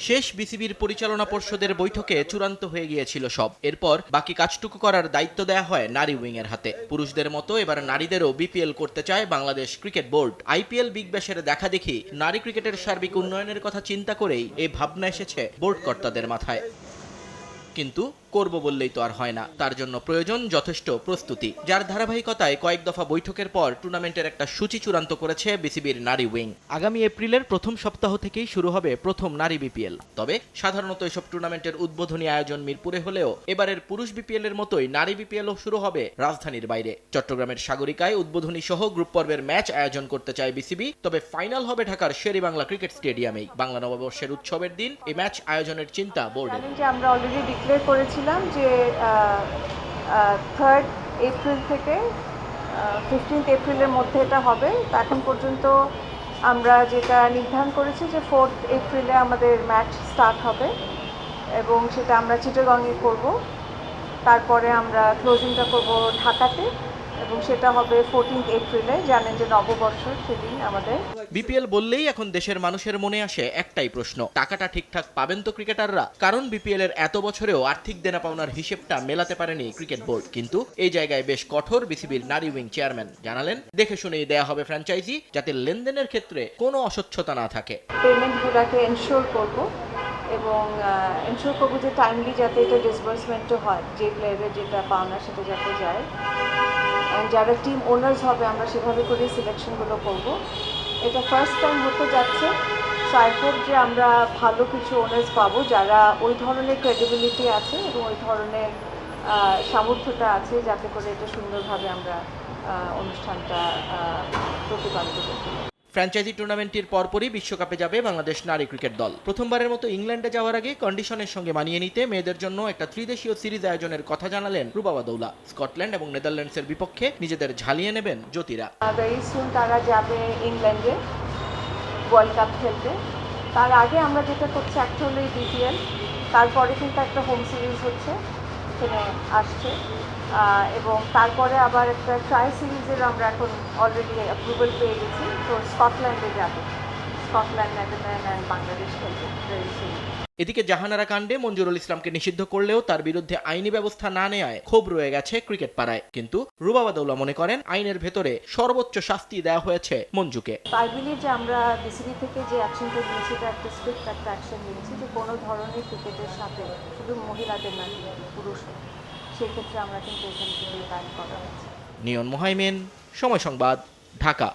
শেষ বিসিবির পরিচালনা পর্ষদের বৈঠকে চূড়ান্ত হয়ে গিয়েছিল সব। এরপর বাকি কাজটুকু করার দায়িত্ব দেয়া হয় নারী উইং এর হাতে। পুরুষদের মতো এবার নারীদেরও বিপিএল করতে চায় Bangladesh cricket board. IPL big ব্যাশের দেখা দেখি নারী ক্রিকেটের সার্বিক উন্নয়নের কথা চিন্তা করেই এই ভাবনা এসেছে বোর্ড কর্তাদের মাথায়। কিন্তু করব বললেই তো আর হয় না, তার জন্য প্রয়োজন যথেষ্ট প্রস্তুতি, যার ধারাবাহিকতায় কয়েক দফা বৈঠকের পর টুর্নামেন্টের একটা সূচি চূড়ান্ত করেছে বিসিবির নারী উইং। আগামী এপ্রিলের প্রথম সপ্তাহ থেকেই শুরু হবে প্রথম নারী বিপিএল। তবে সাধারণত এসব টুর্নামেন্টের উদ্বোধনী আয়োজন মিরপুরে হলেও এবারের পুরুষ বিপিএল এর মতোই নারী বিপিএলও শুরু হবে রাজধানীর বাইরে। চট্টগ্রামের সাগরিকায় উদ্বোধনী সহ গ্রুপ পর্বের ম্যাচ আয়োজন করতে চায় বিসিবি, তবে ফাইনাল হবে ঢাকার শেরেবাংলা ক্রিকেট স্টেডিয়ামেই। বাংলা নববর্ষের উৎসবের দিন এই ম্যাচ আয়োজনের চিন্তা বোর্ডের। আমরা অলরেডি ডিক্লেয়ার করেছিলাম যে 3rd এপ্রিল থেকে 15th এপ্রিলের মধ্যে এটা হবে। এখন পর্যন্ত আমরা যেটা নির্ধারণ করেছি যে 4th এপ্রিলে আমাদের ম্যাচ স্টার্ট হবে এবং সেটা আমরা চিটাগংয়ে করব। তারপরে আমরা ক্লোজিংটা করব ঢাকাতে এবং সেটা হবে 14th এপ্রিলে। জানেন যে নববর্ষর সেদিন আমাদের। বিপিএল বললেই এখন দেশের মানুষের মনে আসে একটাই প্রশ্ন, টাকাটা ঠিকঠাক পাবেন তো ক্রিকেটাররা? কারণ বিপিএল এর এত বছরেও আর্থিক দেনা পাওনার হিসেবটা মেলাতে পারেনি ক্রিকেট বোর্ড। কিন্তু এই জায়গায় বেশ কঠোর বিসিবির নারী উইং চেয়ারম্যান জানালেন, দেখে শুনেই দেয়া হবে ফ্র্যাঞ্চাইজি, যাতে লেনদেনের ক্ষেত্রে কোনো অস্বচ্ছতা না থাকে। পেমেন্টগুলোকে এনশিওর করব এবং এনশিওর করবো যে টাইমলি যাতে এটা ডিসবার্সমেন্টও হয়, যে প্লেয়ারের যেটা পাওনা সেটা যাতে যায়। যারা টিম ওনার্স হবে আমরা সেভাবে করে সিলেকশনগুলো করব। এটা ফার্স্ট টাইম হতে যাচ্ছে, সো আই হোপ যে আমরা ভালো কিছু ওনার্স পাবো যারা ওই ধরনের ক্রেডিবিলিটি আছে এবং ওই ধরনের সামর্থ্যটা আছে, যাতে করে এটা সুন্দরভাবে আমরা অনুষ্ঠানটা প্রতিপালিত করতে পারি। ফ্র্যাঞ্চাইজি টুর্নামেন্টটির পরপরই বিশ্বকাপে যাবে বাংলাদেশ নারী ক্রিকেট দল। প্রথমবারের মতো ইংল্যান্ডে যাওয়ার আগে কন্ডিশনের সঙ্গে মানিয়ে নিতে মেয়েদের জন্য একটা ত্রিদেশীয় সিরিজ আয়োজনের কথা জানালেন রুবাবা দৌলা। স্কটল্যান্ড এবং নেদারল্যান্ডসের বিপক্ষে নিজেদের ঝালিয়ে নেবেন জ্যোতিরা। ভেরি সুন তারা যাবে ইংল্যান্ডে ওয়ার্ল্ড কাপ খেলতে। তার আগে আমরা যেটা করছি একটা হলো বিপিএল, তারপরে কিন্তু একটা হোম সিরিজ হচ্ছে এখানে আসছে এবং তারপরে আবার একটা ট্রাই সিরিজের আমরা এখন অলরেডি অ্যাপ্রুভাল পেয়ে গেছি। তো স্কটল্যান্ডে যাবে, স্কটল্যান্ড, নেদারল্যান্ড অ্যান্ড বাংলাদেশ খেলবে ভেরি সুন। এদিকে জাহানারা কাণ্ডে মঞ্জুরুল ইসলামকে নিষিদ্ধ করলেও তার বিরুদ্ধে আইনি ব্যবস্থা না নেওয়ায় ক্ষোভ রয়ে গেছে ক্রিকেট পাড়ায়। কিন্তু রুবাবা দৌলা মনে করেন আইনের ভেতরে সর্বোচ্চ শাস্তি দেওয়া হয়েছে মঞ্জুকে। আই বিলিভ যে আমরা বিসিবি থেকে যে অ্যাকশনটা নিয়েছি এটা একটা স্ট্রিক্ট একটা অ্যাকশন নিয়েছি, যে কোনো ধরনের ক্রিকেটের সাথে শুধু মহিলাদের না পুরুষ, সেক্ষেত্রে আমরা কিন্তু এখান থেকে ব্যান করা হয়েছে। নিয়ন মোহাইমেন, সময় সংবাদ, ঢাকা।